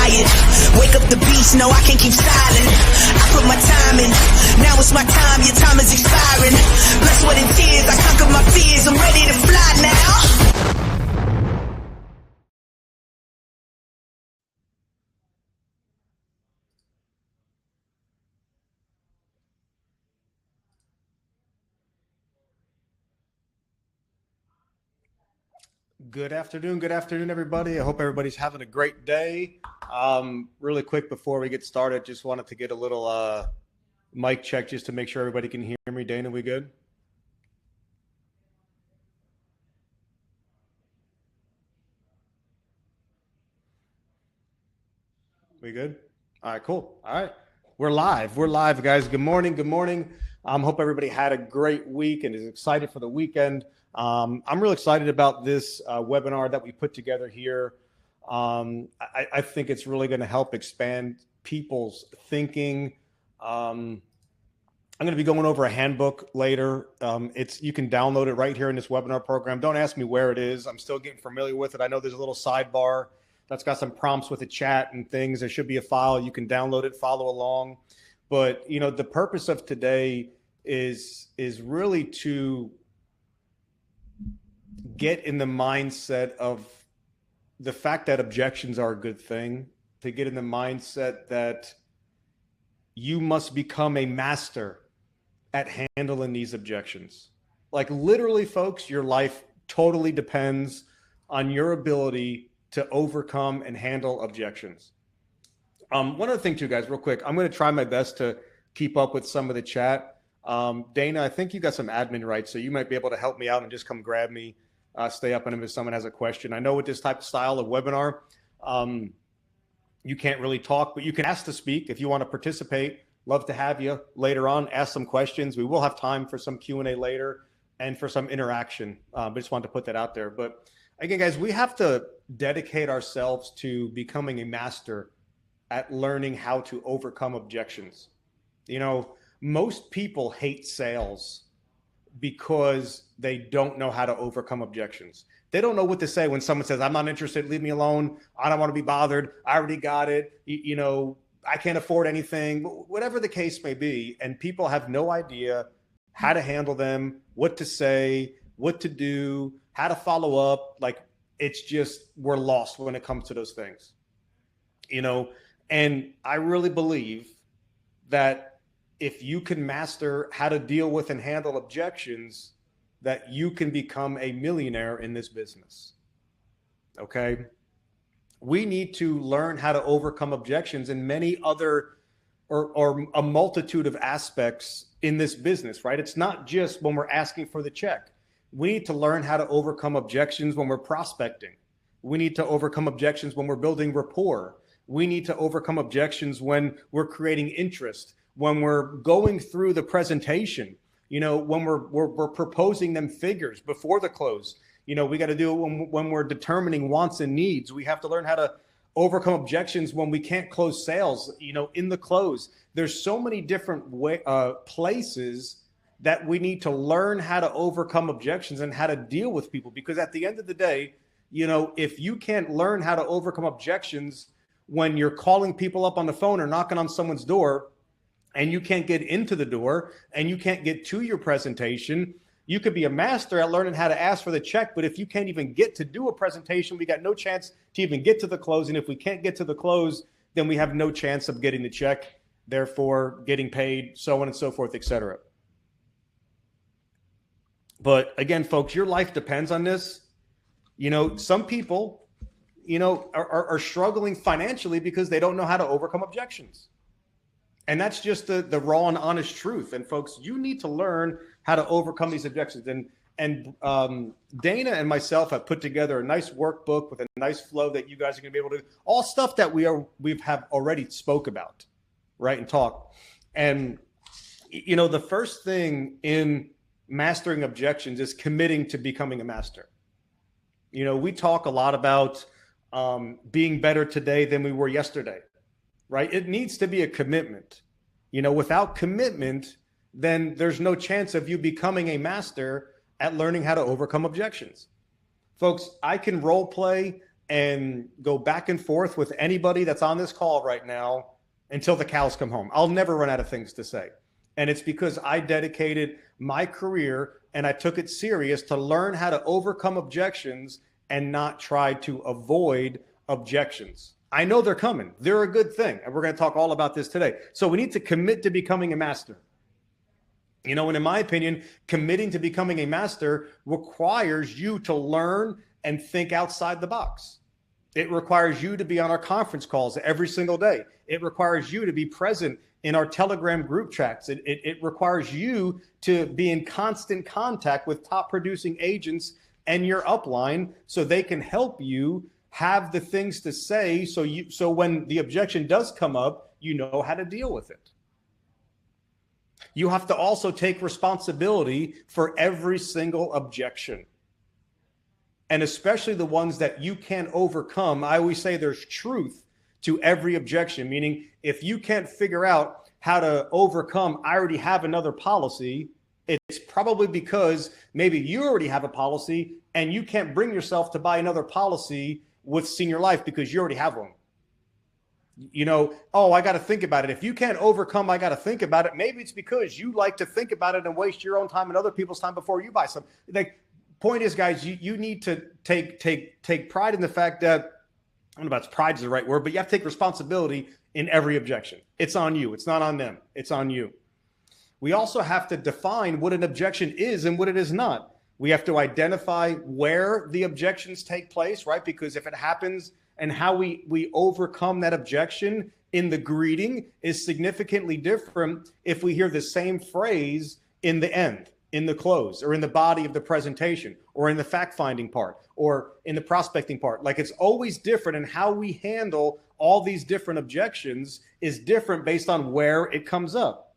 tired. Wake up the beast, no, I can't keep silent. I put my time in, now it's my time, your time is expiring. Blood, sweat, and tears, I conquer my fears, I'm ready to fly now. Good afternoon, everybody. I hope everybody's having a great day. Really quick before we get started, just wanted to get a little mic check just to make sure everybody can hear me. Dana, we good? We good? All right, cool. All right. We're live, guys. Good morning. Hope everybody had a great week and is excited for the weekend. I'm really excited about this webinar that we put together here. I think it's really going to help expand people's thinking. I'm going to be going over a handbook later. You can download it right here in this webinar program. Don't ask me where it is. I'm still getting familiar with it. I know there's a little sidebar that's got some prompts with the chat and things. There should be a file. You can download it, follow along. But, you know, the purpose of today is really to get in the mindset of the fact that objections are a good thing, to get in the mindset that you must become a master at handling these objections. Like literally, folks, your life totally depends on your ability to overcome and handle objections. One other thing too, guys, real quick, I'm going to try my best to keep up with some of the chat. Dana, I think you got some admin rights, so you might be able to help me out and just come grab me, stay up on him if someone has a question. I know with this type of style of webinar, you can't really talk, but you can ask to speak if you want to participate. Love to have you later on. Ask some questions. We will have time for some Q&A later and for some interaction. But just wanted to put that out there. But again, guys, we have to dedicate ourselves to becoming a master at learning how to overcome objections. You know, most people hate sales because they don't know how to overcome objections. They don't know what to say when someone says, I'm not interested, leave me alone. I don't want to be bothered. I already got it. You know, I can't afford anything, whatever the case may be. And people have no idea how to handle them, what to say, what to do, how to follow up. Like, it's just, we're lost when it comes to those things, you know? And I really believe that if you can master how to deal with and handle objections, that you can become a millionaire in this business. Okay. We need to learn how to overcome objections in many other or a multitude of aspects in this business, right? It's not just when we're asking for the check. We need to learn how to overcome objections when we're prospecting. We need to overcome objections when we're building rapport. We need to overcome objections when we're creating interest, when we're going through the presentation, you know, when we're proposing them figures before the close. You know, we got to do it when we're determining wants and needs. We have to learn how to overcome objections when we can't close sales, you know, in the close. There's so many different places that we need to learn how to overcome objections and how to deal with people. Because at the end of the day, you know, if you can't learn how to overcome objections when you're calling people up on the phone or knocking on someone's door and you can't get into the door and you can't get to your presentation, you could be a master at learning how to ask for the check, but if you can't even get to do a presentation, we got no chance to even get to the close. And if we can't get to the close, then we have no chance of getting the check, therefore getting paid, so on and so forth, et cetera. But again, folks, your life depends on this. You know, some people, you know, are struggling financially because they don't know how to overcome objections. And that's just the raw and honest truth. And folks, you need to learn how to overcome these objections. And Dana and myself have put together a nice workbook with a nice flow that you guys are going to be able to, all stuff that we have already spoke about, right, and talk. And, you know, the first thing in mastering objections is committing to becoming a master. You know, we talk a lot about being better today than we were yesterday. Right? It needs to be a commitment. You know, without commitment, then there's no chance of you becoming a master at learning how to overcome objections. Folks, I can role play and go back and forth with anybody that's on this call right now until the cows come home. I'll never run out of things to say. And it's because I dedicated my career and I took it serious to learn how to overcome objections and not try to avoid objections. I know they're coming. They're a good thing. And we're going to talk all about this today. So we need to commit to becoming a master. You know, and in my opinion, committing to becoming a master requires you to learn and think outside the box. It requires you to be on our conference calls every single day. It requires you to be present in our Telegram group chats. It requires you to be in constant contact with top producing agents and your upline so they can help you have the things to say so when the objection does come up, you know how to deal with it. You have to also take responsibility for every single objection. And especially the ones that you can't overcome. I always say there's truth to every objection, meaning if you can't figure out how to overcome, I already have another policy, it's probably because maybe you already have a policy and you can't bring yourself to buy another policy with Senior Life because you already have one. You know, oh, I got to think about it. If you can't overcome, I got to think about it. Maybe it's because you like to think about it and waste your own time and other people's time before you buy some. Like, point is, guys, you need to take pride in the fact that, I don't know if pride is the right word, but you have to take responsibility in every objection. It's on you. It's not on them. It's on you. We also have to define what an objection is and what it is not. We have to identify where the objections take place, right? Because if it happens and how we overcome that objection in the greeting is significantly different if we hear the same phrase in the end, in the close, or in the body of the presentation, or in the fact-finding part, or in the prospecting part. Like, it's always different, and how we handle all these different objections is different based on where it comes up.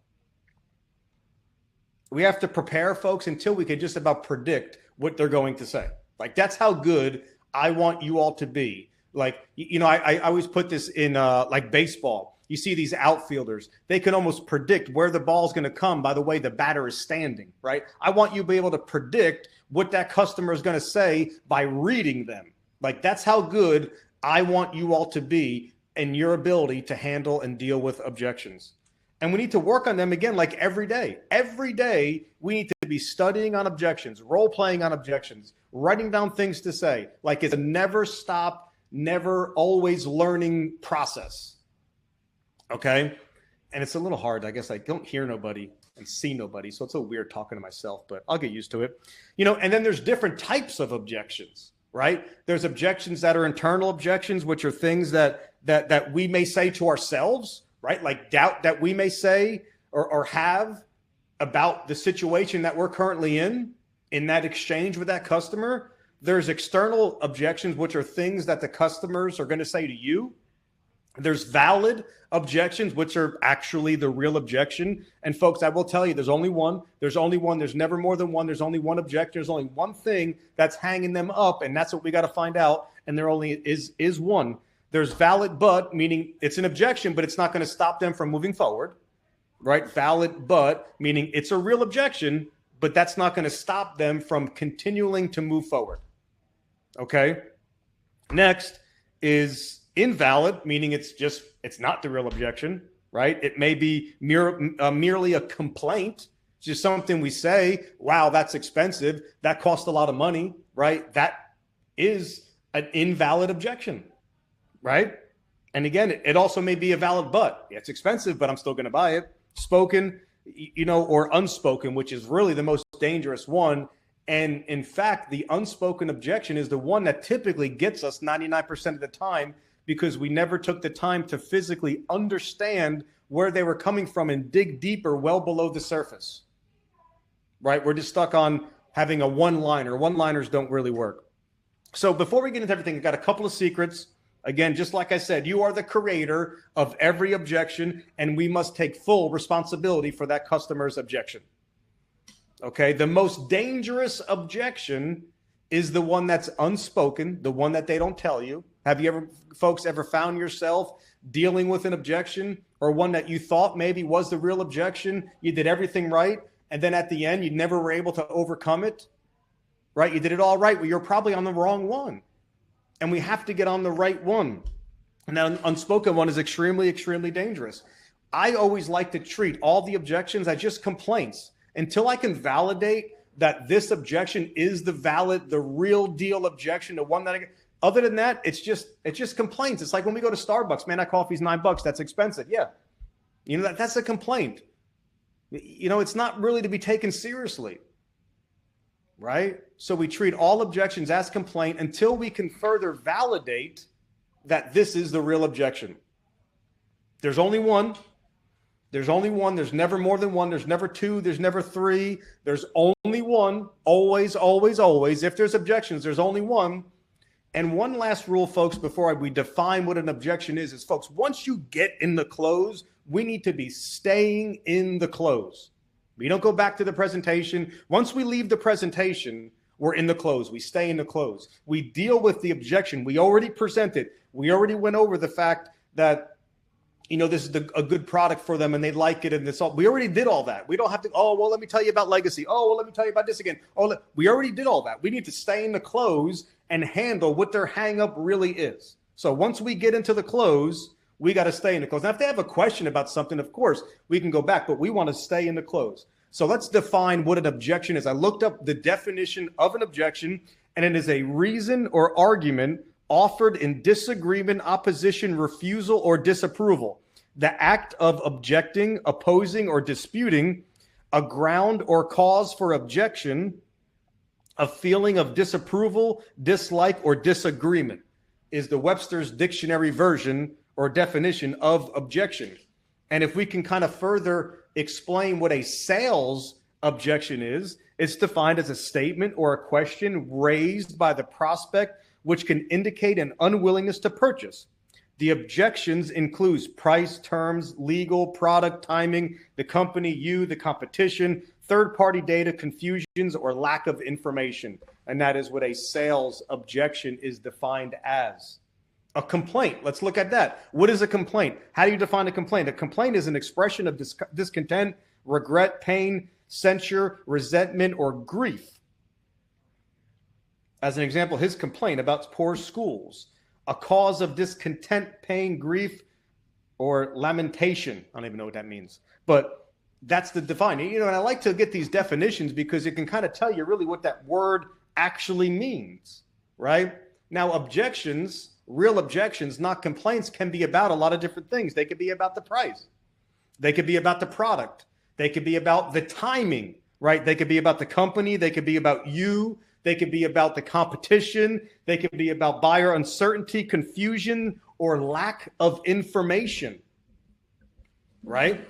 We have to prepare folks until we can just about predict what they're going to say. Like, that's how good I want you all to be. Like, you know, I always put this in like baseball. You see these outfielders, they can almost predict where the ball is going to come by the way the batter is standing, right? I want you to be able to predict what that customer is going to say by reading them. Like, that's how good I want you all to be in your ability to handle and deal with objections. And we need to work on them again, like every day. Every day, we need to be studying on objections, role-playing on objections, writing down things to say. Like, it's a never stop, never always learning process. Okay? And it's a little hard. I guess I don't hear nobody and see nobody, so it's a little weird talking to myself, but I'll get used to it. You know, and then there's different types of objections, right? There's objections that are internal objections, which are things that we may say to ourselves, right? Like doubt that we may say or have about the situation that we're currently in that exchange with that customer. There's external objections, which are things that the customers are going to say to you. There's valid objections, which are actually the real objection. And folks, I will tell you, there's only one. There's only one. There's never more than one. There's only one objection. There's only one thing that's hanging them up, and that's what we got to find out. And there only is one. There's valid but, meaning it's an objection, but it's not going to stop them from moving forward, right? Valid but, meaning it's a real objection, but that's not going to stop them from continuing to move forward. Okay? Next is invalid, meaning it's not the real objection, right? It may be merely a complaint. It's just something we say, wow, that's expensive. That costs a lot of money, right? That is an invalid objection, right? And again, it also may be a valid but. Yeah, it's expensive, but I'm still going to buy it. Spoken, you know, or unspoken, which is really the most dangerous one. And in fact, the unspoken objection is the one that typically gets us 99% of the time, because we never took the time to physically understand where they were coming from and dig deeper well below the surface, right? We're just stuck on having a one-liner. One-liners don't really work. So before we get into everything, I've got a couple of secrets. Again, just like I said, you are the creator of every objection, and we must take full responsibility for that customer's objection. Okay, the most dangerous objection is the one that's unspoken, the one that they don't tell you. Have you folks ever found yourself dealing with an objection, or one that you thought maybe was the real objection? You did everything right, and then at the end, you never were able to overcome it, right? You did it all right, but you're probably on the wrong one. and we have to get on the right one. Now, unspoken one is extremely, extremely dangerous. I always like to treat all the objections as just complaints until I can validate that this objection is the real deal objection, the one that other than that, it's just complaints. It's like when we go to Starbucks, man, that coffee's $9. That's expensive. Yeah. You know, that's a complaint. You know, it's not really to be taken seriously, right? So we treat all objections as complaint until we can further validate that this is the real objection. There's only one. There's only one. There's never more than one. There's never two. There's never three. There's only one. Always, always, always. If there's objections, there's only one. And one last rule, folks, before we define what an objection is folks, once you get in the close, we need to be staying in the close. We don't go back to the presentation. Once we leave the presentation, we're in the close. We stay in the close. We deal with the objection. We already presented. We already went over the fact that, you know, this is a good product for them and they like it. And this all, we already did all that. We don't have to, oh, well, let me tell you about legacy. Oh, well, let me tell you about this again. Oh, we already did all that. We need to stay in the close and handle what their hang up really is. So once we get into the close, we got to stay in the close. Now, if they have a question about something, of course, we can go back, but we want to stay in the close. So let's define what an objection is. I looked up the definition of an objection, and it is a reason or argument offered in disagreement, opposition, refusal, or disapproval. The act of objecting, opposing, or disputing, a ground or cause for objection, a feeling of disapproval, dislike, or disagreement is the Webster's Dictionary version or definition of objection. And if we can kind of further explain what a sales objection is, it's defined as a statement or a question raised by the prospect which can indicate an unwillingness to purchase. The objections includes price, terms, legal, product, timing, the company, you, the competition, third-party data, confusions, or lack of information. And that is what a sales objection is defined as. A complaint, let's look at that. What is a complaint? How do you define a complaint? A complaint is an expression of discontent, regret, pain, censure, resentment, or grief. As an example, his complaint about poor schools. A cause of discontent, pain, grief, or lamentation. I don't even know what that means. But that's the defining. You know, and I like to get these definitions because it can kind of tell you really what that word actually means, right? Now, objections, real objections, not complaints, can be about a lot of different things. They could be about the price. They could be about the product. They could be about the timing, right? They could be about the company. They could be about you. They could be about the competition. They could be about buyer uncertainty, confusion, or lack of information, right?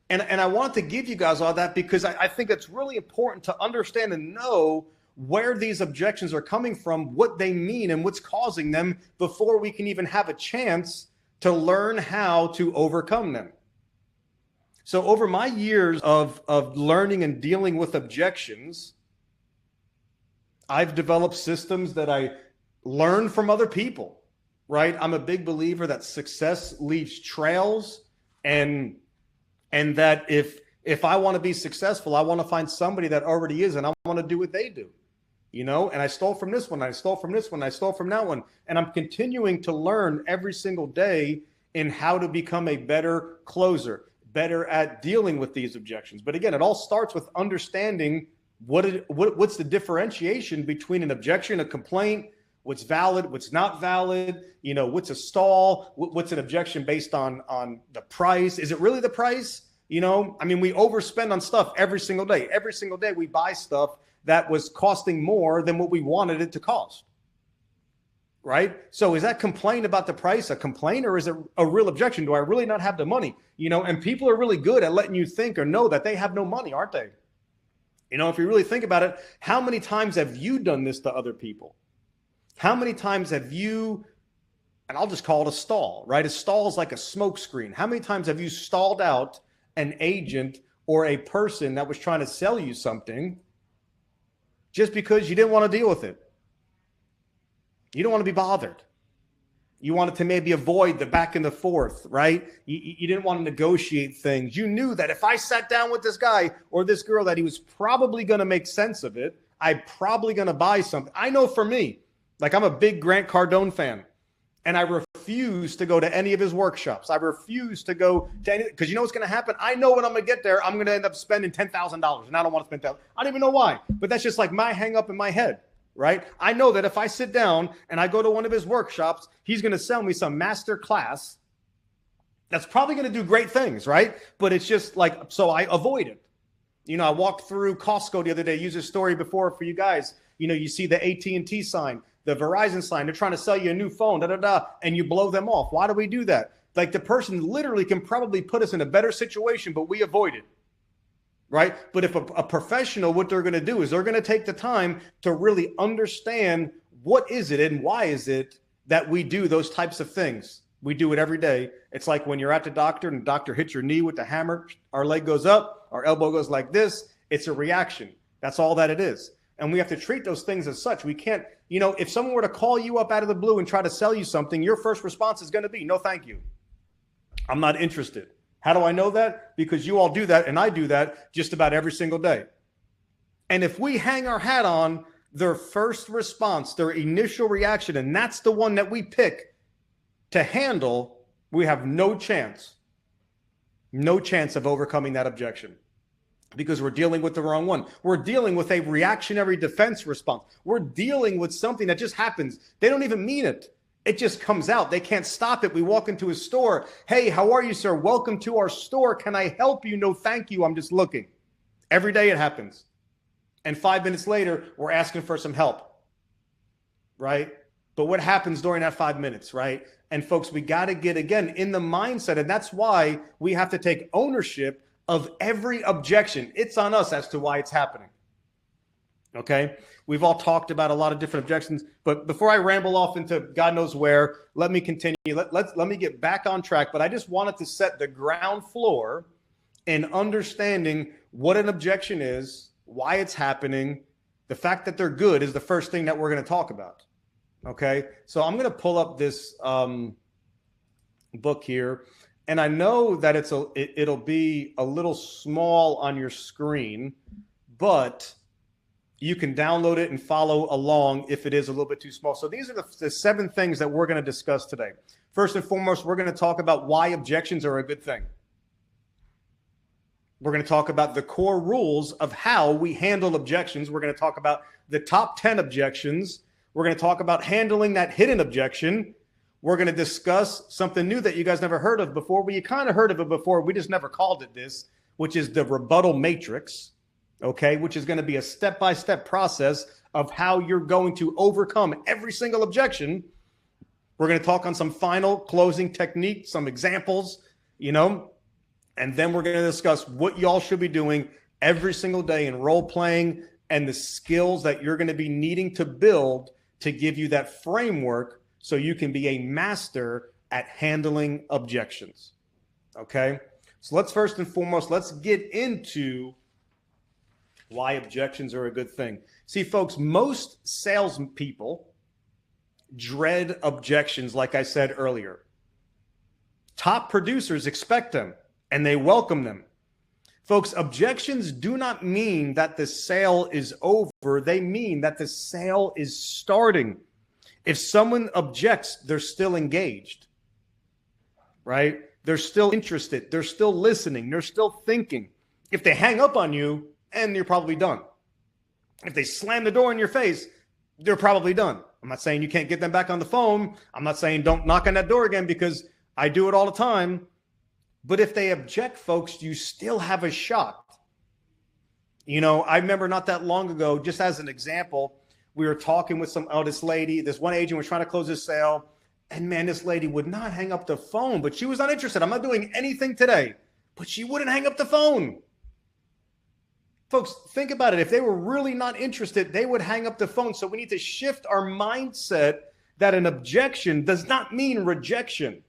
And I wanted to give you guys all that because I think it's really important to understand and know where these objections are coming from, what they mean, and what's causing them before we can even have a chance to learn how to overcome them. So over my years of learning and dealing with objections, I've developed systems that I learn from other people, right? I'm a big believer that success leaves trails, and that if I want to be successful, I want to find somebody that already is, and I want to do what they do, you know? And I stole from this one, I stole from this one, I stole from that one. And I'm continuing to learn every single day in how to become a better closer, better at dealing with these objections. But again, it all starts with understanding what's the differentiation between an objection, a complaint, what's valid, what's not valid, you know, what's a stall, what's an objection based on the price. Is it really the price? You know, I mean, we overspend on stuff every single day. Every single day we buy stuff that was costing more than what we wanted it to cost, right? So is that complaint about the price a complaint, or is it a real objection? Do I really not have the money? You know, and people are really good at letting you think or know that they have no money, aren't they? You know, if you really think about it, how many times have you done this to other people? How many times have you, and I'll just call it a stall, right? A stall is like a smoke screen. How many times have you stalled out an agent or a person that was trying to sell you something just because you didn't want to deal with it? You don't want to be bothered. You wanted to maybe avoid the back and the forth, right? You didn't want to negotiate things. You knew that if I sat down with this guy or this girl that he was probably going to make sense of it. I'm probably going to buy something. I know for me, Like, I'm a big Grant Cardone fan, and I refuse to go to any of his workshops. I refuse to go to any, because you know what's going to happen? I know when I'm going to get there, I'm going to end up spending $10,000, and I don't want to spend that. I don't even know why, but that's just like my hang up in my head, right? I know that if I sit down and I go to one of his workshops, he's going to sell me some master class that's probably going to do great things, right? But it's just like, so I avoid it. You know, I walked through Costco the other day, used this story before for you guys. You know, you see the AT&T sign, the Verizon sign, they're trying to sell you a new phone, and you blow them off. Why do we do that? Like, the person literally can probably put us in a better situation, but we avoid it, right? But if a professional, what they're going to do is they're going to take the time to really understand what is it and why is it that we do those types of things. We do it every day. It's like when you're at the doctor and the doctor hits your knee with the hammer, our leg goes up, our elbow goes like this. It's a reaction. That's all that it is. And we have to treat those things as such. We can't, you know, if someone were to call you up out of the blue and try to sell you something, your first response is going to be, no, thank you. I'm not interested. How do I know that? Because you all do that, and I do that just about every single day. And if we hang our hat on their first response, their initial reaction, and that's the one that we pick to handle, we have no chance of overcoming that objection, because we're dealing with the wrong one. We're dealing with a reactionary defense response. We're dealing with something that just happens. They don't even mean it. It just comes out. They can't stop it. We walk into a store. Hey, how are you, sir? Welcome to our store. Can I help you? No, thank you. I'm just looking. Every day it happens. And 5 minutes later, we're asking for some help, right? But what happens during that 5 minutes, right? And folks, we got to get, again, in the mindset. And that's why we have to take ownership of every objection. It's on us as to why it's happening. Okay? We've all talked about a lot of different objections. But before I ramble off into God knows where, let me continue. Let me get back on track. But I just wanted to set the ground floor in understanding what an objection is, why it's happening. The fact that they're good is the first thing that we're going to talk about. Okay, so I'm going to pull up this book here, and I know that it'll be a little small on your screen, but you can download it and follow along if it is a little bit too small. So these are the 7 things that we're going to discuss today. First and foremost, we're going to talk about why objections are a good thing. We're going to talk about the core rules of how we handle objections. We're going to talk about the top 10 objections. We're going to talk about handling that hidden objection. We're going to discuss something new that you guys never heard of before. Well, you kind of heard of it before. We just never called it this, which is the rebuttal matrix, okay, which is going to be a step-by-step process of how you're going to overcome every single objection. We're going to talk on some final closing technique, some examples, you know, and then we're going to discuss what y'all should be doing every single day in role-playing and the skills that you're going to be needing to build to give you that framework so you can be a master at handling objections. Okay? So let's first and foremost, let's get into why objections are a good thing. See, folks, most salespeople dread objections, like I said earlier. Top producers expect them and they welcome them. Folks, objections do not mean that the sale is over. They mean that the sale is starting. If someone objects, they're still engaged, right? They're still interested. They're still listening. They're still thinking. If they hang up on you, and you're probably done. If they slam the door in your face, they're probably done. I'm not saying you can't get them back on the phone. I'm not saying don't knock on that door again, because I do it all the time. But if they object, folks, you still have a shot. You know, I remember not that long ago, just as an example, we were talking with this lady. This one agent was trying to close his sale. And man, this lady would not hang up the phone, but she was not interested. I'm not doing anything today, but she wouldn't hang up the phone. Folks, think about it. If they were really not interested, they would hang up the phone. So we need to shift our mindset that an objection does not mean rejection.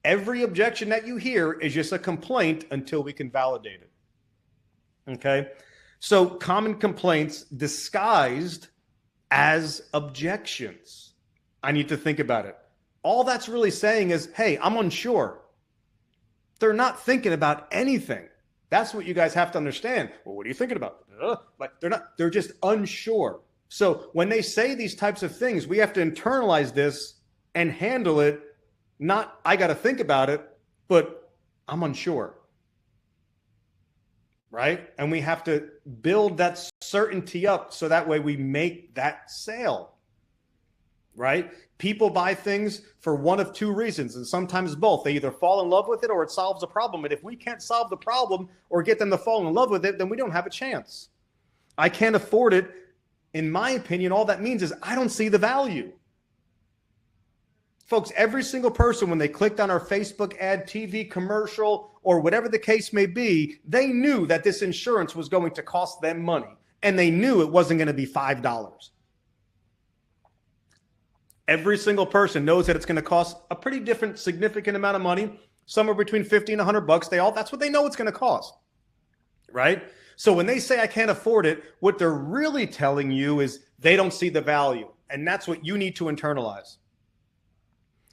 Every objection that you hear is just a complaint until we can validate it. Okay? So common complaints disguised as objections. I need to think about it. All that's really saying is, hey, I'm unsure. They're not thinking about anything. That's what you guys have to understand. Well, what are you thinking about? Like they're just unsure. So when they say these types of things, we have to internalize this and handle it. Not, I got to think about it, but I'm unsure. Right? And we have to build that certainty up so that way we make that sale. Right? People buy things for one of two reasons, and sometimes both. They either fall in love with it or it solves a problem. And if we can't solve the problem or get them to fall in love with it, then we don't have a chance. I can't afford it. In my opinion, all that means is I don't see the value. Folks, every single person, when they clicked on our Facebook ad, TV commercial, or whatever the case may be, they knew that this insurance was going to cost them money. And they knew it wasn't going to be $5. Every single person knows that it's going to cost a pretty different, significant amount of money, somewhere between $50 and $100. That's what they know it's going to cost, right? So when they say I can't afford it, what they're really telling you is they don't see the value. And that's what you need to internalize.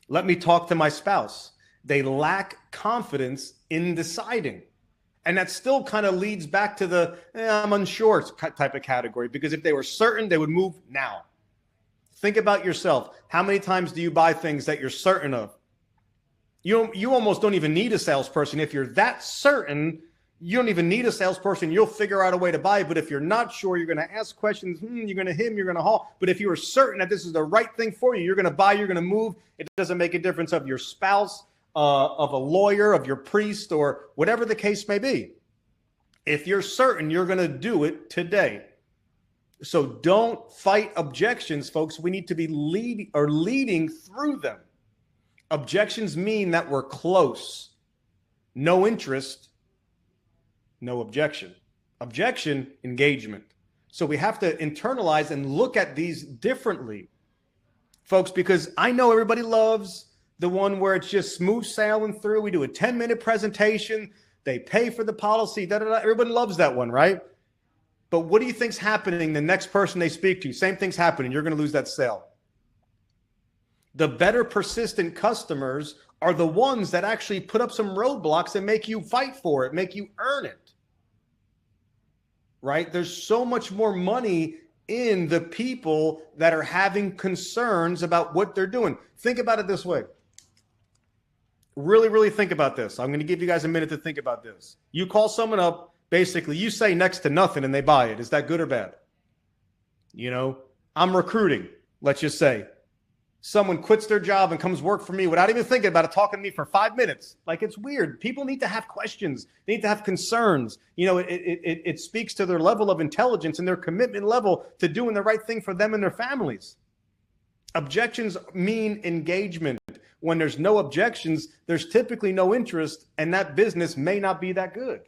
Let me talk to my spouse. They lack confidence in deciding. And that still kind of leads back to the I'm unsure type of category, because if they were certain, they would move now. Think about yourself. How many times do you buy things that you're certain of? You almost don't even need a salesperson. If you're that certain, you don't even need a salesperson. You'll figure out a way to buy. But if you're not sure, you're going to ask questions. You're going to hem, you're going to haul. But if you are certain that this is the right thing for you, you're going to buy, you're going to move. It doesn't make a difference of your spouse, of a lawyer, of your priest, or whatever the case may be. If you're certain, you're going to do it today. So don't fight objections, folks. We need to be leading through them. Objections mean that we're close. No interest, no objection. Objection, engagement. So we have to internalize and look at these differently, folks, because I know everybody loves the one where it's just smooth sailing through. We do a 10-minute presentation. They pay for the policy. Everybody loves that one, right? But what do you think's happening the next person they speak to? Same thing's happening. You're going to lose that sale. The better persistent customers are the ones that actually put up some roadblocks and make you fight for it, make you earn it. Right? There's so much more money in the people that are having concerns about what they're doing. Think about it this way. Really, really think about this. I'm going to give you guys a minute to think about this. You call someone up. Basically, you say next to nothing and they buy it. Is that good or bad? You know, I'm recruiting. Let's just say someone quits their job and comes work for me without even thinking about it, talking to me for 5 minutes. Like, it's weird. People need to have questions. They need to have concerns. You know, it speaks to their level of intelligence and their commitment level to doing the right thing for them and their families. Objections mean engagement. When there's no objections, there's typically no interest, and that business may not be that good.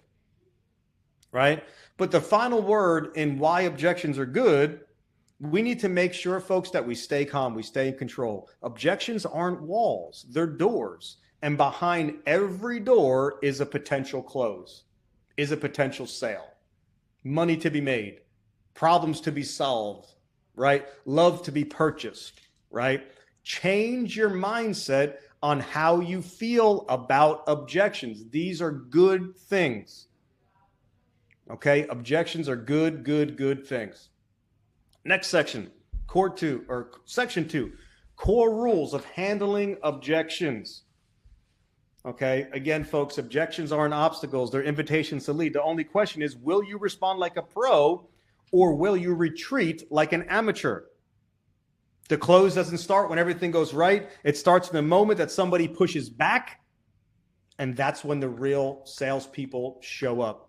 Right? But the final word in why objections are good, we need to make sure, folks, that we stay calm, we stay in control. Objections aren't walls, they're doors. And behind every door is a potential close, is a potential sale, money to be made, problems to be solved, right? Love to be purchased, right? Change your mindset on how you feel about objections. These are good things. Okay, objections are good things. Next section, section 2, core rules of handling objections. Okay, again, folks, objections aren't obstacles, they're invitations to lead. The only question is, will you respond like a pro or will you retreat like an amateur? The close doesn't start when everything goes right. It starts in the moment that somebody pushes back, and that's when the real salespeople show up.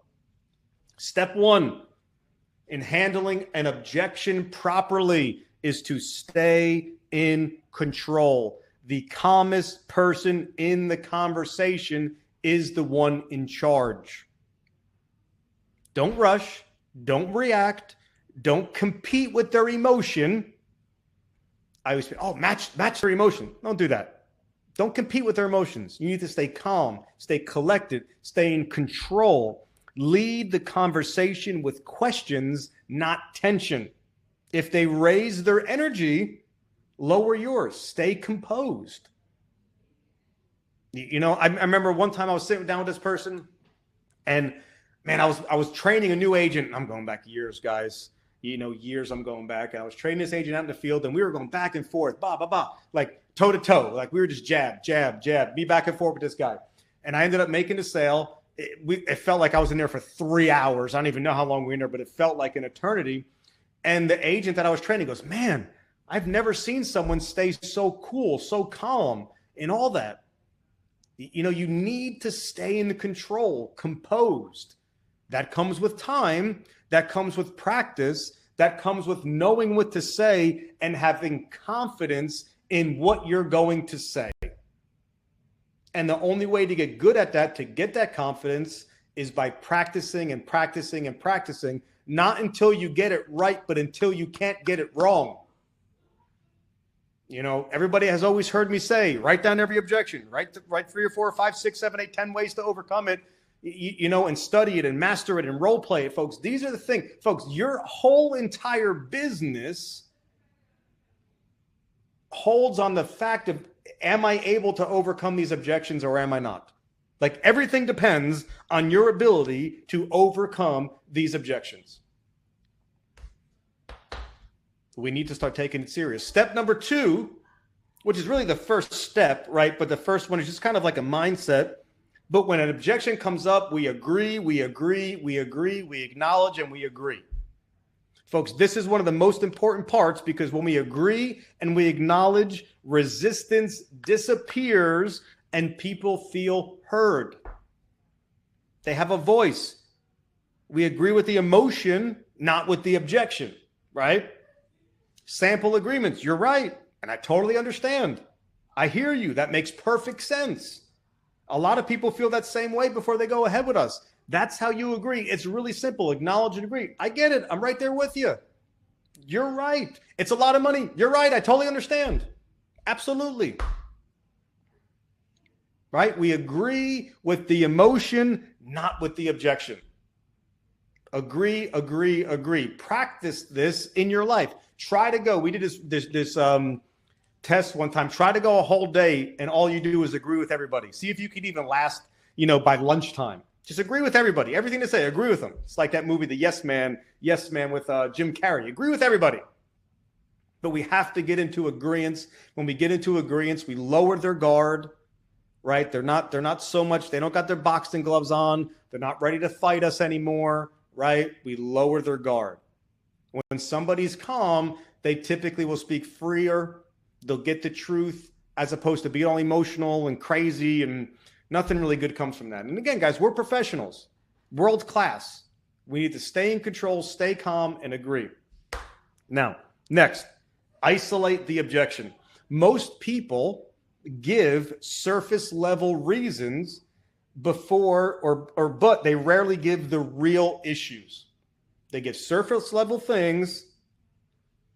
Step 1 in handling an objection properly is to stay in control. The calmest person in the conversation is the one in charge. Don't rush. Don't react. Don't compete with their emotion. I always say, match their emotion. Don't do that. Don't compete with their emotions. You need to stay calm, stay collected, stay in control. Lead the conversation with questions, not tension. If they raise their energy, lower yours. Stay composed. You know, I remember one time I was sitting down with this person, and man, I was training a new agent. I'm going back years, guys. years I'm going back. I was training this agent out in the field, and we were going back and forth, like toe to toe. Like we were just jab, be back and forth with this guy. And I ended up making the sale. It felt like I was in there for 3 hours. I don't even know how long we were in there, but it felt like an eternity. And the agent that I was training goes, man, I've never seen someone stay so cool, so calm, and all that. You need to stay in control, composed. That comes with time. That comes with practice. That comes with knowing what to say and having confidence in what you're going to say. And the only way to get good at that, to get that confidence, is by practicing and practicing and practicing. Not until you get it right, but until you can't get it wrong. Everybody has always heard me say, write down every objection, write 3 or 4 or 5, 6, 7, 8, 10 ways to overcome it, and study it and master it and role play it, folks. These are the things, folks, your whole entire business holds on the fact of, am I able to overcome these objections or am I not? Like everything depends on your ability to overcome these objections. We need to start taking it serious. Step number 2, which is really the first step, right? But the first one is just kind of like a mindset. But when an objection comes up, we agree, we acknowledge, and we agree. Folks, this is one of the most important parts, because when we agree and we acknowledge, resistance disappears and people feel heard. They have a voice. We agree with the emotion, not with the objection, right? Sample agreements. You're right. And I totally understand. I hear you. That makes perfect sense. A lot of people feel that same way before they go ahead with us. That's how you agree. It's really simple. Acknowledge and agree. I get it. I'm right there with you. You're right. It's a lot of money. You're right. I totally understand. Absolutely. Right? We agree with the emotion, not with the objection. Agree. Practice this in your life. Try to go. We did this test one time. Try to go a whole day and all you do is agree with everybody. See if you can even last, by lunchtime. Just agree with everybody. Everything they say, agree with them. It's like that movie, The Yes Man with Jim Carrey. Agree with everybody. But we have to get into agreeance. When we get into agreeance, we lower their guard, right? They're not so much, they don't got their boxing gloves on. They're not ready to fight us anymore, right? We lower their guard. When somebody's calm, they typically will speak freer. They'll get the truth as opposed to being all emotional and crazy, and nothing really good comes from that. And again, guys, we're professionals, world class. We need to stay in control, stay calm, and agree. Now, next, isolate the objection. Most people give surface level reasons but they rarely give the real issues. They give surface level things.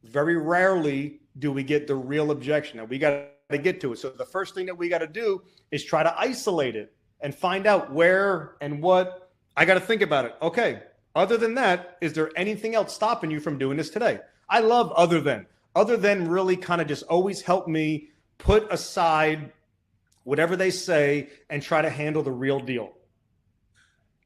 Very rarely do we get the real objection. Now we got to get to it. So the first thing that we got to do is try to isolate it and find out where and what. I got to think about it. Okay. Other than that, is there anything else stopping you from doing this today? I love other than really kind of just always help me put aside whatever they say and try to handle the real deal,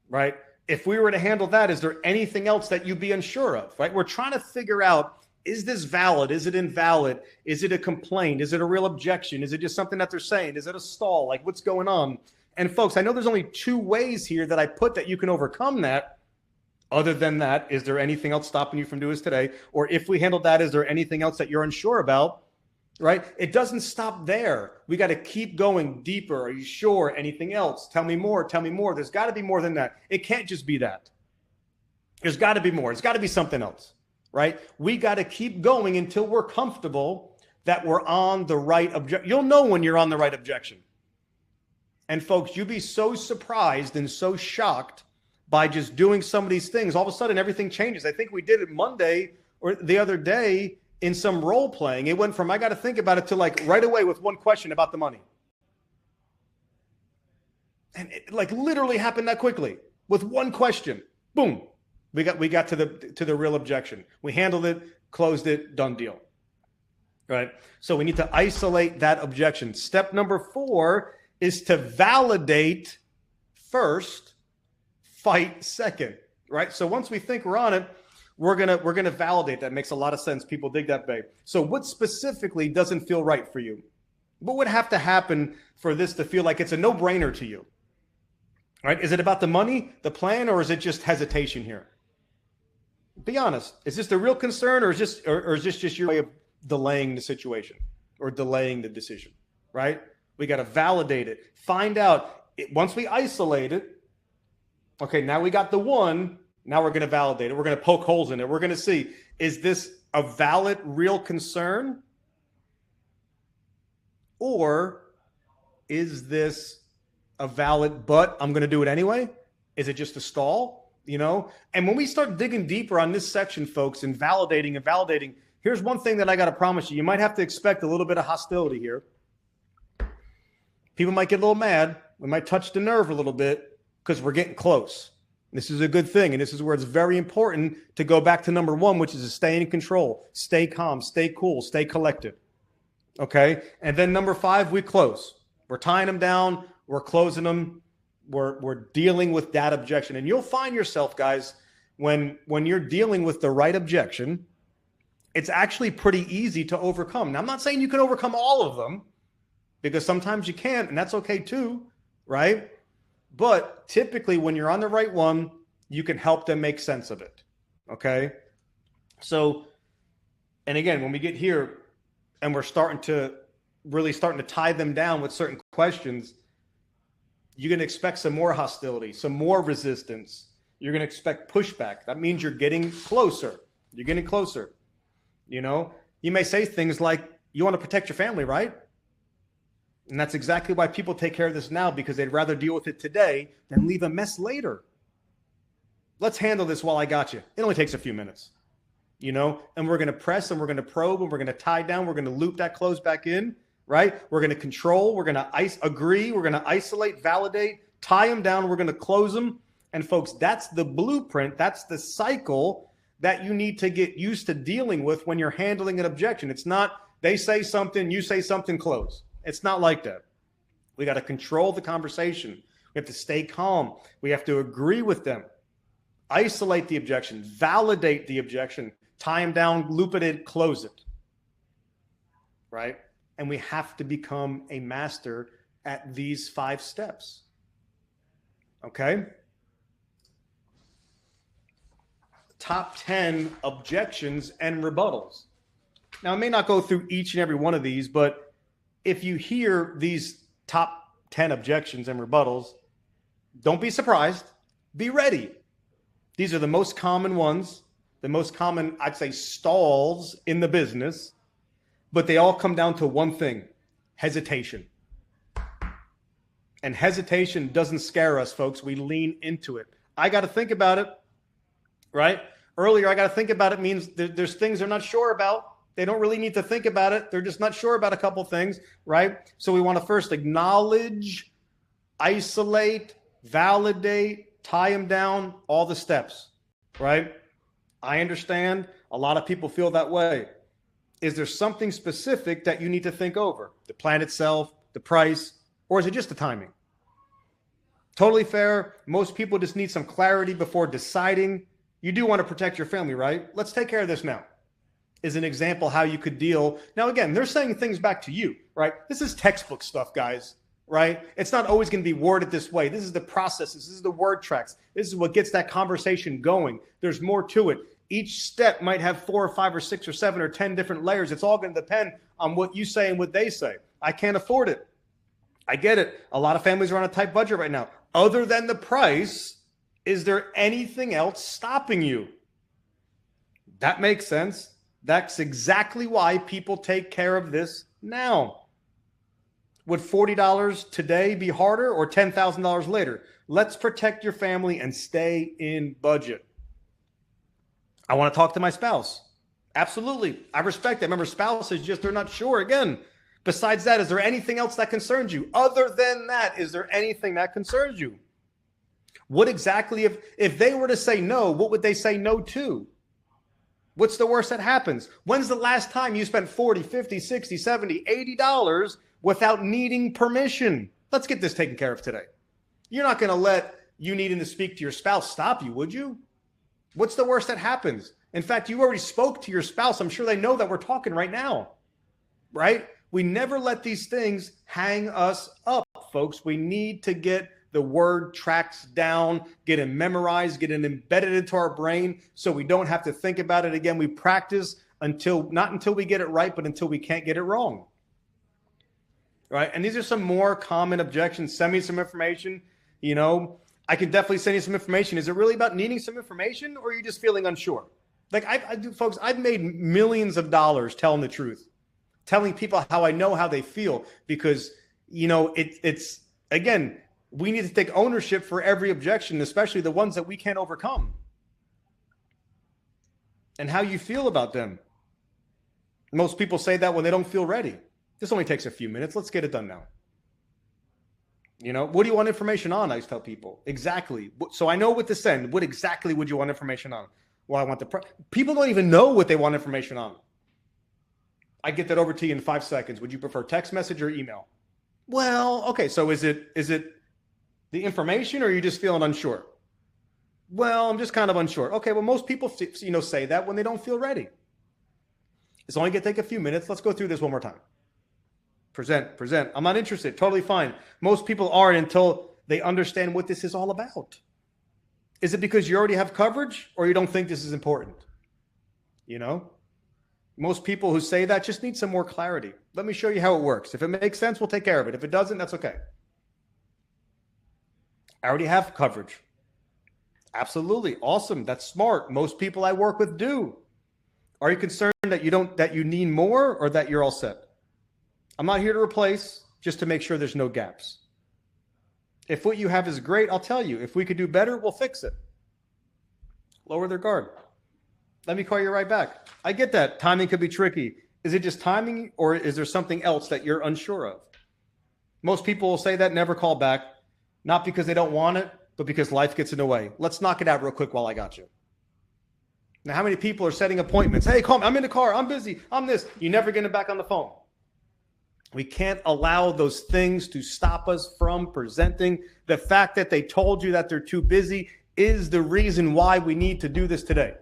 right? If we were to handle that, is there anything else that you'd be unsure of, right? We're trying to figure out, is this valid? Is it invalid? Is it a complaint? Is it a real objection? Is it just something that they're saying? Is it a stall? Like, what's going on? And folks, I know there's only 2 ways here that I put that you can overcome that. Other than that, is there anything else stopping you from doing this today? Or if we handle that, is there anything else that you're unsure about? Right? It doesn't stop there. We got to keep going deeper. Are you sure? Anything else? Tell me more. Tell me more. There's got to be more than that. It can't just be that. There's got to be more. It's got to be something else, right? We got to keep going until we're comfortable that we're on the right objection. You'll know when you're on the right objection. And folks, you'd be so surprised and so shocked by just doing some of these things. All of a sudden, everything changes. I think we did it Monday or the other day in some role playing. It went from, I got to think about it, to like right away with one question about the money. And it like literally happened that quickly with one question. Boom. We got to the real objection. We handled it, closed it, done deal. Right? So we need to isolate that objection. Step number 4 is to validate first, fight second. Right? So once we think we're on it, we're gonna validate that. Makes a lot of sense. People dig that, babe. So what specifically doesn't feel right for you? What would have to happen for this to feel like it's a no-brainer to you? Right? Is it about the money, the plan, or is it just hesitation here? Be honest. Is this the real concern, or is this just your way of delaying the situation or delaying the decision? Right? We got to validate it. Find out. Once we isolate it, okay, now we got the one. Now we're going to validate it. We're going to poke holes in it. We're going to see, is this a valid, real concern? Or is this a valid, but I'm going to do it anyway? Is it just a stall? You know? And when we start digging deeper on this section, folks, and validating, here's one thing that I got to promise you. You might have to expect a little bit of hostility here. People might get a little mad. We might touch the nerve a little bit because we're getting close. This is a good thing. And this is where it's very important to go back to number one, which is to stay in control, stay calm, stay cool, stay collected. Okay. And then number 5, we close. We're tying them down. We're closing them. We're dealing with that objection. And you'll find yourself, guys, when you're dealing with the right objection, it's actually pretty easy to overcome. Now, I'm not saying you can overcome all of them, because sometimes you can't, and that's okay too, right? But typically when you're on the right one, you can help them make sense of it, okay? So, and again, when we get here and we're starting to tie them down with certain questions, you're going to expect some more hostility, some more resistance. You're going to expect pushback. That means you're getting closer. You're getting closer. You know, you may say things like, you want to protect your family, right? And that's exactly why people take care of this now, because they'd rather deal with it today than leave a mess later. Let's handle this while I got you. It only takes a few minutes, you know, and we're going to press and we're going to probe and we're going to tie down. We're going to loop that close back in, right? We're going to control. We're going to agree. We're going to isolate, validate, tie them down. We're going to close them. And folks, that's the blueprint. That's the cycle that you need to get used to dealing with when you're handling an objection. It's not they say something, you say something, close. It's not like that. We got to control the conversation. We have to stay calm. We have to agree with them. Isolate the objection. Validate the objection. Tie them down, loop it in, close it. Right? And we have to become a master at these 5 steps. Okay? Top 10 objections and rebuttals. Now, I may not go through each and every one of these, but if you hear these top 10 objections and rebuttals, don't be surprised. Be ready. These are the most common ones, the most common, I'd say, stalls in the business, but they all come down to one thing: hesitation. And hesitation doesn't scare us, folks. We lean into it. I got to think about it, right? Earlier, I got to think about it means there's things they're not sure about. They don't really need to think about it. They're just not sure about a couple things, right? So we want to first acknowledge, isolate, validate, tie them down, all the steps, right? I understand a lot of people feel that way. Is there something specific that you need to think over? The plan itself, the price, or is it just the timing? Totally fair. Most people just need some clarity before deciding. You do want to protect your family, right? Let's take care of this now. Is an example how you could deal. Now, again, they're saying things back to you, right? This is textbook stuff, guys, right? It's not always going to be worded this way. This is the processes. This is the word tracks. This is what gets that conversation going. There's more to it. Each step might have 4 or 5 or 6 or 7 or 10 different layers. It's all going to depend on what you say and what they say. I can't afford it. I get it. A lot of families are on a tight budget right now. Other than the price, is there anything else stopping you? That makes sense. That's exactly why people take care of this now. Would $40 today be harder, or $10,000 later? Let's protect your family and stay in budget. I want to talk to my spouse. Absolutely. I respect that. Remember, spouses just, they're not sure. Again, besides that, is there anything else that concerns you? Other than that, is there anything that concerns you? What exactly, if they were to say no, what would they say no to? What's the worst that happens? When's the last time you spent $40, $50, $60, $70, $80 without needing permission? Let's get this taken care of today. You're not going to let you needing to speak to your spouse stop you, would you? What's the worst that happens? In fact, you already spoke to your spouse. I'm sure they know that we're talking right now, right? We never let these things hang us up, folks. We need to get the word tracks down, get it memorized, get it embedded into our brain so we don't have to think about it again. We practice not until we get it right, but until we can't get it wrong. Right? And these are some more common objections. Send me some information. You know, I can definitely send you some information. Is it really about needing some information, or are you just feeling unsure? Like I do, folks, I've made millions of dollars telling the truth, telling people how I know how they feel, because, you know, it's again, we need to take ownership for every objection, especially the ones that we can't overcome, and how you feel about them. Most people say that when they don't feel ready. This only takes a few minutes. Let's get it done now. You know, what do you want information on? I tell people exactly. So I know what to send. What exactly would you want information on? Well, I want people don't even know what they want information on. I get that over to you in 5 seconds. Would you prefer text message or email? Well, okay. So is it the information, or are you just feeling unsure? Well, I'm just kind of unsure. Okay. Well, most people, say that when they don't feel ready. It's only going to take a few minutes. Let's go through this one more time. Present. I'm not interested. Totally fine. Most people aren't until they understand what this is all about. Is it because you already have coverage, or you don't think this is important? You know, most people who say that just need some more clarity. Let me show you how it works. If it makes sense, we'll take care of it. If it doesn't, that's okay. I already have coverage. Absolutely. Awesome. That's smart. Most people I work with do. Are you concerned that you need more, or that you're all set? I'm not here to replace, just to make sure there's no gaps. If what you have is great, I'll tell you. If we could do better, we'll fix it. Lower their guard. Let me call you right back. I get that. Timing could be tricky. Is it just timing, or is there something else that you're unsure of? Most people will say that, never call back, not because they don't want it, but because life gets in the way. Let's knock it out real quick while I got you. Now, how many people are setting appointments? Hey, call me. I'm in the car. I'm busy. I'm this. You never get them back on the phone. We can't allow those things to stop us from presenting. The fact that they told you that they're too busy is the reason why we need to do this today.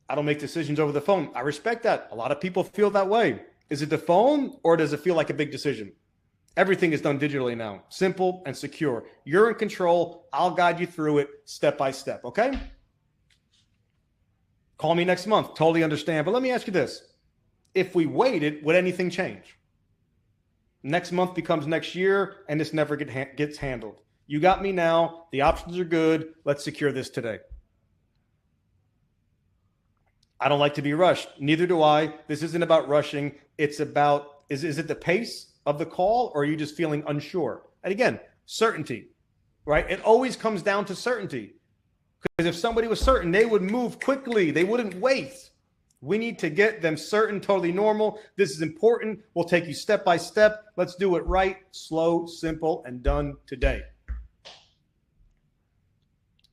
I don't make decisions over the phone. I respect that. A lot of people feel that way. Is it the phone, or does it feel like a big decision? Everything is done digitally now. Simple and secure. You're in control. I'll guide you through it step by step, okay? Call me next month. Totally understand. But let me ask you this. If we waited, would anything change? Next month becomes next year, and this never gets handled. You got me now. The options are good. Let's secure this today. I don't like to be rushed. Neither do I. This isn't about rushing. It's about, is it the pace of the call, or are you just feeling unsure? And again, certainty, right? It always comes down to certainty. Because if somebody was certain, they would move quickly. They wouldn't wait. We need to get them certain, totally normal. This is important. We'll take you step by step. Let's do it right, slow, simple, and done today.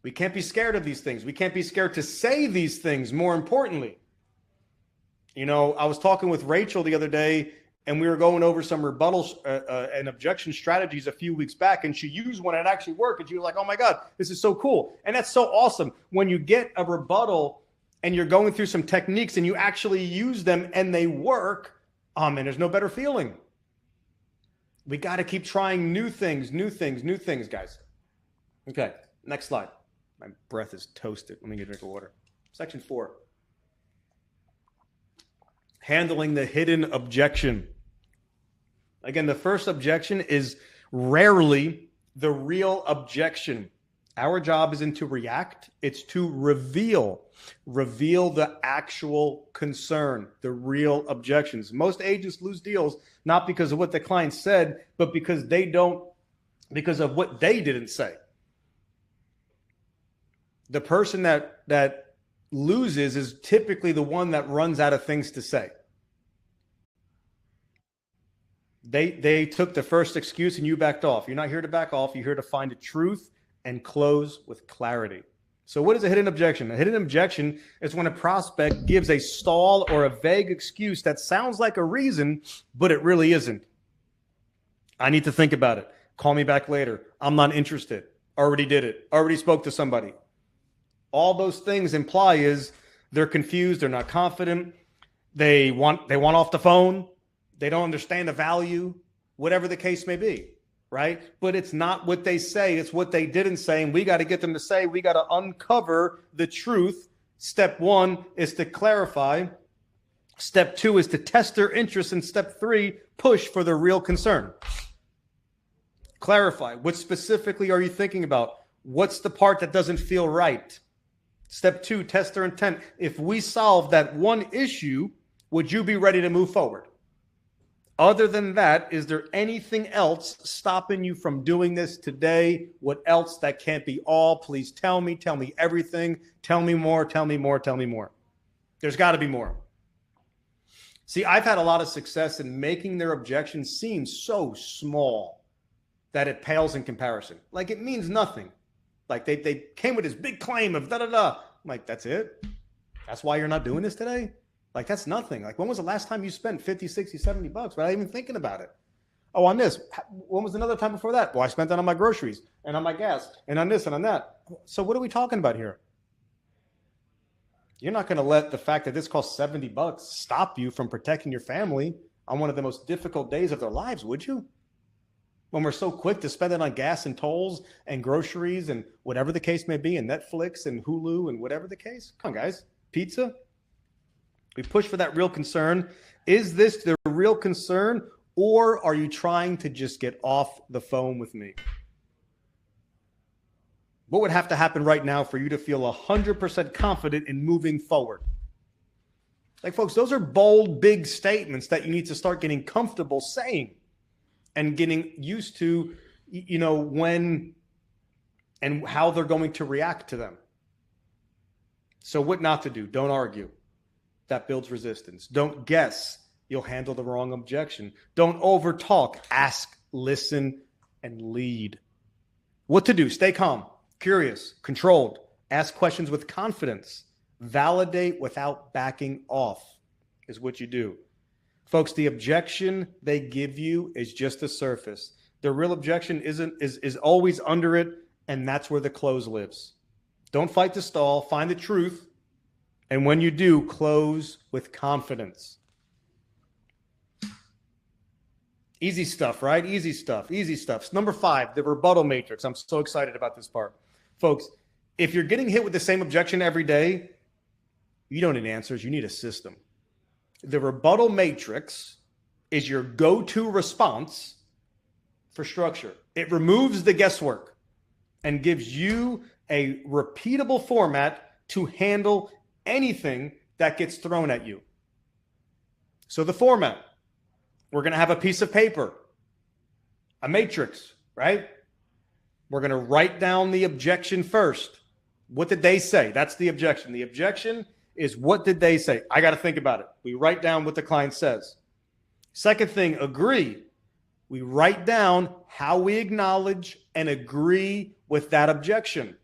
We can't be scared of these things. We can't be scared to say these things, more importantly. You know, I was talking with Rachel the other day, and we were going over some rebuttals and objection strategies a few weeks back, and she used one and it actually worked. And she was like, oh my God, this is so cool. And that's so awesome. When you get a rebuttal and you're going through some techniques and you actually use them and they work, oh man, there's no better feeling. We got to keep trying new things, guys. Okay, next slide. My breath is toasted. Let me get a drink of water. Section 4. Handling the hidden objection. Again, the first objection is rarely the real objection. Our job isn't to react. It's to reveal the actual concern, the real objections. Most agents lose deals not because of what the client said, but because of what they didn't say. The person that loses is typically the one that runs out of things to say. They took the first excuse and you backed off. You're not here to back off. You're here to find the truth and close with clarity. So what is a hidden objection? A hidden objection is when a prospect gives a stall or a vague excuse that sounds like a reason, but it really isn't. I need to think about it. Call me back later. I'm not interested. already did it, already spoke to somebody. All those things imply is they're confused, they're not confident, they want off the phone, they don't understand the value, whatever the case may be, right? But it's not what they say, it's what they didn't say, and we got to get them to say, we got to uncover the truth. Step 1 is to clarify. Step 2 is to test their interest, and step 3, push for their real concern. Clarify. What specifically are you thinking about? What's the part that doesn't feel right? Step 2, test their intent. If we solve that one issue, would you be ready to move forward? Other than that, is there anything else stopping you from doing this today? What else that can't be all? Please tell me everything. Tell me more, tell me more, tell me more. There's got to be more. See, I've had a lot of success in making their objections seem so small that it pales in comparison. Like it means nothing. Like they came with this big claim of da-da-da. I'm like, that's it? That's why you're not doing this today? Like, that's nothing. Like, when was the last time you spent 50, 60, 70 bucks without even thinking about it? Oh, on this. When was another time before that? Well, I spent that on my groceries and on my gas and on this and on that. So what are we talking about here? You're not going to let the fact that this costs 70 bucks stop you from protecting your family on one of the most difficult days of their lives, would you? When we're so quick to spend it on gas and tolls and groceries and whatever the case may be, and Netflix and Hulu and whatever the case. Come on, guys. Pizza. We push for that real concern. Is this the real concern, or are you trying to just get off the phone with me? What would have to happen right now for you to feel 100% confident in moving forward? Like, folks, those are bold, big statements that you need to start getting comfortable saying and getting used to, you know, when and how they're going to react to them. So what not to do? Don't argue. That builds resistance. Don't guess. You'll handle the wrong objection. Don't overtalk. Ask, listen, and lead. What to do? Stay calm, curious, controlled. Ask questions with confidence. Validate without backing off is what you do. Folks, the objection they give you is just the surface. The real objection is always under it, and that's where the close lives. Don't fight the stall. Find the truth. And when you do, close with confidence. Easy stuff, right? Easy stuff. Easy stuff. Number 5, the rebuttal matrix. I'm so excited about this part. Folks, if you're getting hit with the same objection every day, you don't need answers. You need a system. The rebuttal matrix is your go-to response for structure. It removes the guesswork and gives you a repeatable format to handle anything that gets thrown at you. So the format, we're going to have a piece of paper, a matrix, right? We're going to write down the objection first. What did they say? That's the objection. The objection is what did they say? I got to think about it. We write down what the client says. Second thing, agree. We write down how we acknowledge and agree with that objection.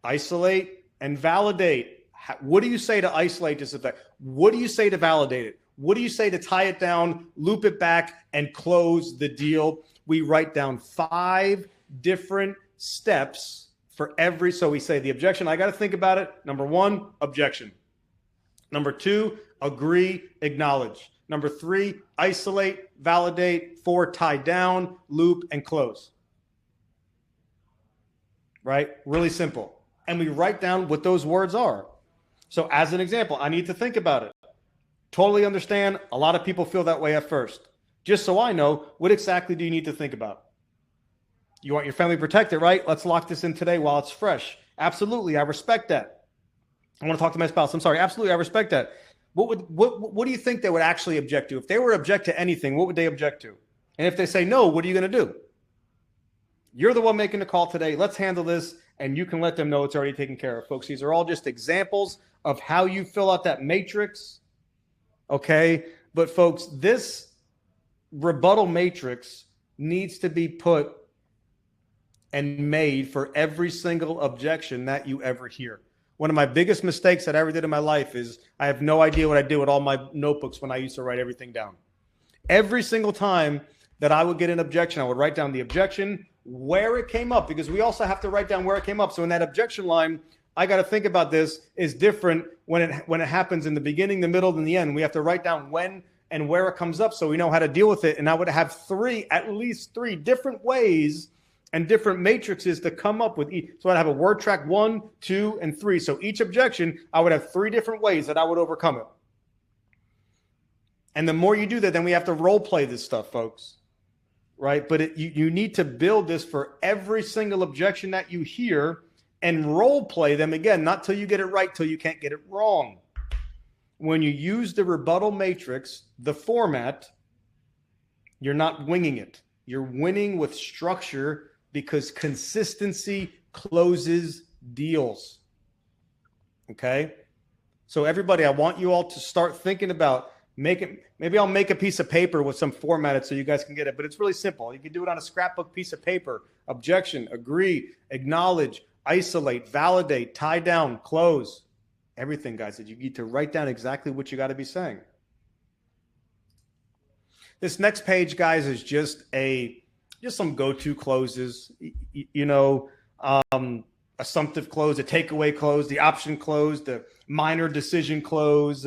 Isolate and validate. What do you say to isolate this effect? What do you say to validate it? What do you say to tie it down, loop it back, and close the deal? We write down 5 different steps for every. So we say the objection, I got to think about it. Number 1, objection. Number 2, agree, acknowledge. Number 3, isolate, validate. 4, tie down, loop, and close. Right? Really simple. And we write down what those words are. So as an example, I need to think about it. Totally understand. A lot of people feel that way at first. Just so I know, what exactly do you need to think about? You want your family protected, right? Let's lock this in today while it's fresh. Absolutely. I respect that. I want to talk to my spouse. I'm sorry. Absolutely. I respect that. What do you think they would actually object to? If they were to object to anything, what would they object to? And if they say no, what are you going to do? You're the one making the call today. Let's handle this. And you can let them know it's already taken care of, folks. These are all just examples of how you fill out that matrix. Okay. But folks, this rebuttal matrix needs to be put and made for every single objection that you ever hear. One of my biggest mistakes that I ever did in my life is I have no idea what I did with all my notebooks when I used to write everything down. Every single time that I would get an objection, I would write down the objection, where it came up, because we also have to write down where it came up. So in that objection line, I got to think about this is different when it happens in the beginning, the middle, and the end. We have to write down when and where it comes up so we know how to deal with it. And I would have at least three different ways and different matrices to come up with each. So I'd have a word track 1, 2, and 3. So each objection, I would have 3 different ways that I would overcome it. And the more you do that, then we have to role play this stuff, folks. Right? But you need to build this for every single objection that you hear and role play them again, not till you get it right, till you can't get it wrong. When you use the rebuttal matrix, the format, you're not winging it. You're winning with structure because consistency closes deals. Okay? So everybody, I want you all to start thinking about maybe I'll make a piece of paper with some formatted so you guys can get it, but it's really simple. You can do it on a scrapbook piece of paper. Objection, agree, acknowledge, isolate, validate, tie down, close. Everything, guys, that you need to write down exactly what you got to be saying. This next page, guys, is just some go-to closes, assumptive close, a takeaway close, the option close, the minor decision close,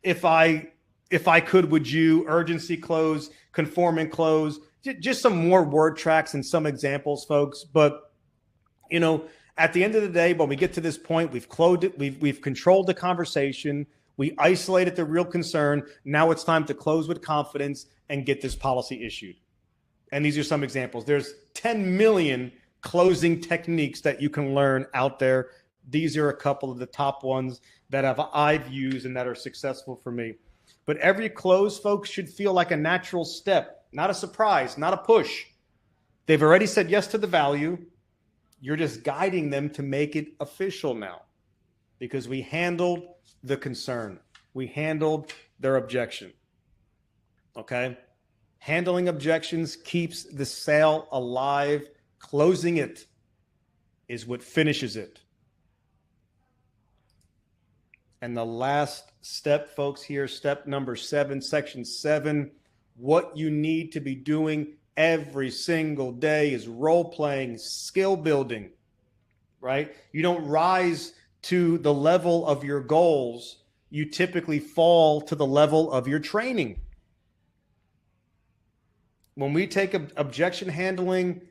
if I could, would you, urgency close, conforming close, just some more word tracks and some examples, folks. But, at the end of the day, when we get to this point, we've closed it, we've controlled the conversation, we isolated the real concern. Now it's time to close with confidence and get this policy issued. And these are some examples. There's 10 million closing techniques that you can learn out there. These are a couple of the top ones that I've used and that are successful for me. But every close, folks, should feel like a natural step, not a surprise, not a push. They've already said yes to the value. You're just guiding them to make it official now because we handled the concern. We handled their objection. Okay? Handling objections keeps the sale alive. Closing it is what finishes it. And the last step, folks, here, step number 7, section 7, what you need to be doing every single day is role-playing, skill building, right? You don't rise to the level of your goals. You typically fall to the level of your training. When we take objection handling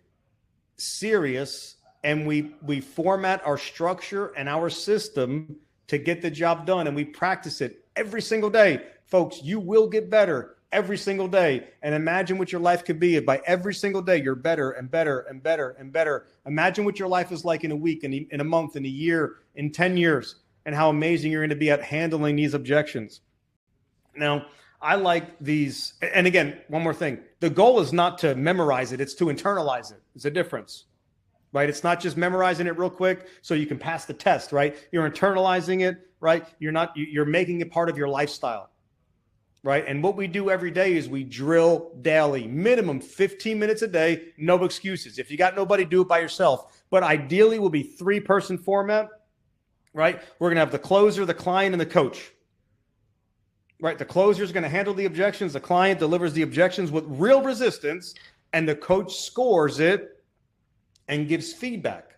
serious and we format our structure and our system to get the job done and we practice it every single day, folks, you will get better every single day. And imagine what your life could be if by every single day you're better and better and better and better. Imagine what your life is like in a week, in a month, in a year, in 10 years, and how amazing you're going to be at handling these objections. Now, I like these. And again, one more thing. The goal is not to memorize it. It's to internalize it. It's a difference, right? It's not just memorizing it real quick so you can pass the test, right? You're internalizing it, right? You're making it part of your lifestyle, right? And what we do every day is we drill daily, minimum 15 minutes a day, no excuses. If you got nobody, do it by yourself. But ideally will be 3-person format, right? We're going to have the closer, the client, and the coach. Right, the closer is going to handle the objections. The client delivers the objections with real resistance, and the coach scores it and gives feedback.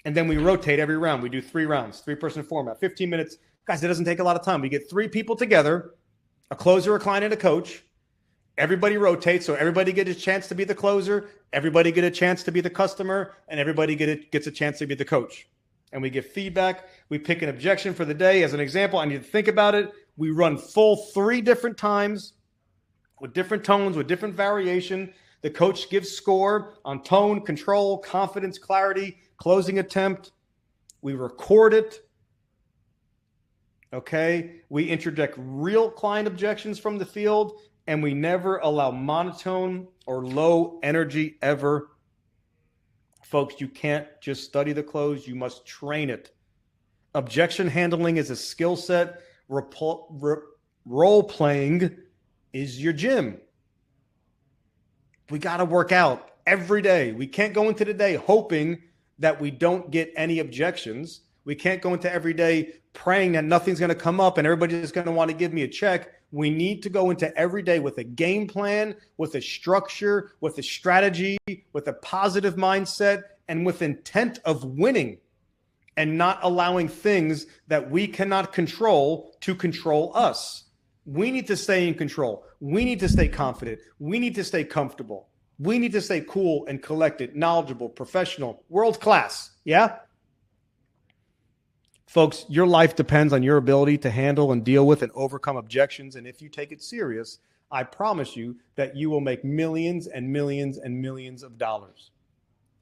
And then we rotate every round. We do 3 rounds, 3-person format, 15 minutes. Guys, it doesn't take a lot of time. We get 3 people together, a closer, a client, and a coach. Everybody rotates, so everybody gets a chance to be the closer, everybody get a chance to be the customer, and everybody gets a chance to be the coach. And we give feedback. We pick an objection for the day. As an example, I need to think about it. We run full 3 different times with different tones, with different variation. The coach gives score on tone, control, confidence, clarity, closing attempt. We record it. Okay. We interject real client objections from the field, and we never allow monotone or low energy ever. Folks, you can't just study the close. You must train it. Objection handling is a skill set. Role-playing is your gym. We got to work out every day. We can't go into the day hoping that we don't get any objections. We can't go into every day praying that nothing's going to come up and everybody's going to want to give me a check. We need to go into every day with a game plan, with a structure, with a strategy, with a positive mindset, and with intent of winning, and not allowing things that we cannot control to control us. We need to stay in control. We need to stay confident. We need to stay comfortable. We need to stay cool and collected, knowledgeable, professional, world class. Yeah? Folks, your life depends on your ability to handle and deal with and overcome objections. And if you take it serious, I promise you that you will make millions and millions and millions of dollars.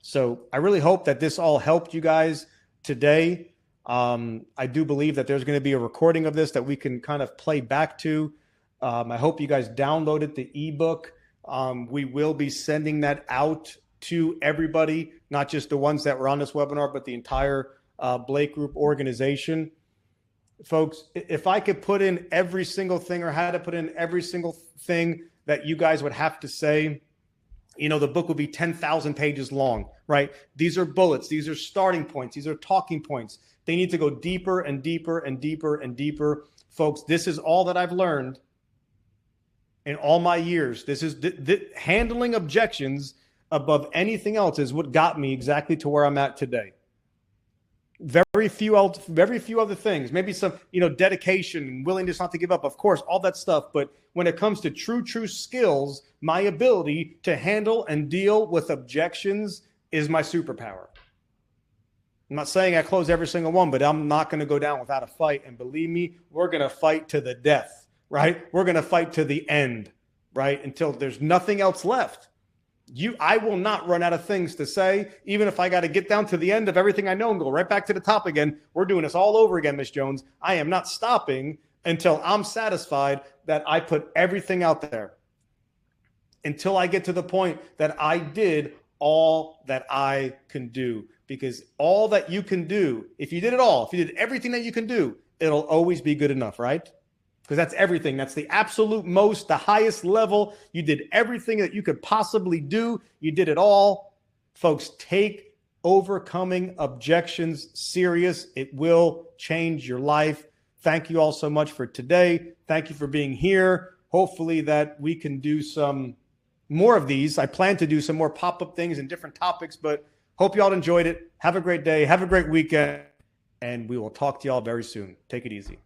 So I really hope that this all helped you guys today. I do believe that there's going to be a recording of this that we can kind of play back to. I hope you guys downloaded the ebook. We will be sending that out to everybody, not just the ones that were on this webinar, but the entire Blake Group organization. Folks, if I could put in every single thing, or had to put in every single thing that you guys would have to say, you know, the book would be 10,000 pages long, right? These are bullets. These are starting points. These are talking points. They need to go deeper and deeper and deeper and deeper. Folks, this is all that I've learned in all my years. This is handling objections above anything else is what got me exactly to where I'm at today. Very few other things, maybe some, dedication and willingness not to give up, of course, all that stuff. But when it comes to true skills, my ability to handle and deal with objections is my superpower. I'm not saying I close every single one, but I'm not going to go down without a fight. And believe me, we're going to fight to the death, right? We're going to fight to the end, right? Until there's nothing else left. I will not run out of things to say, even if I got to get down to the end of everything I know and go right back to the top again. We're doing this all over again, Miss Jones. I am not stopping until I'm satisfied that I put everything out there, until I get to the point that I did all that I can do. Because all that you can do, if you did it all, if you did everything that you can do, it'll always be good enough, right? Because that's everything. That's the absolute most, the highest level. You did everything that you could possibly do. You did it all. Folks, take overcoming objections serious. It will change your life. Thank you all so much for today. Thank you for being here. Hopefully that we can do some more of these. I plan to do some more pop-up things and different topics, but hope you all enjoyed it. Have a great day. Have a great weekend. And we will talk to you all very soon. Take it easy.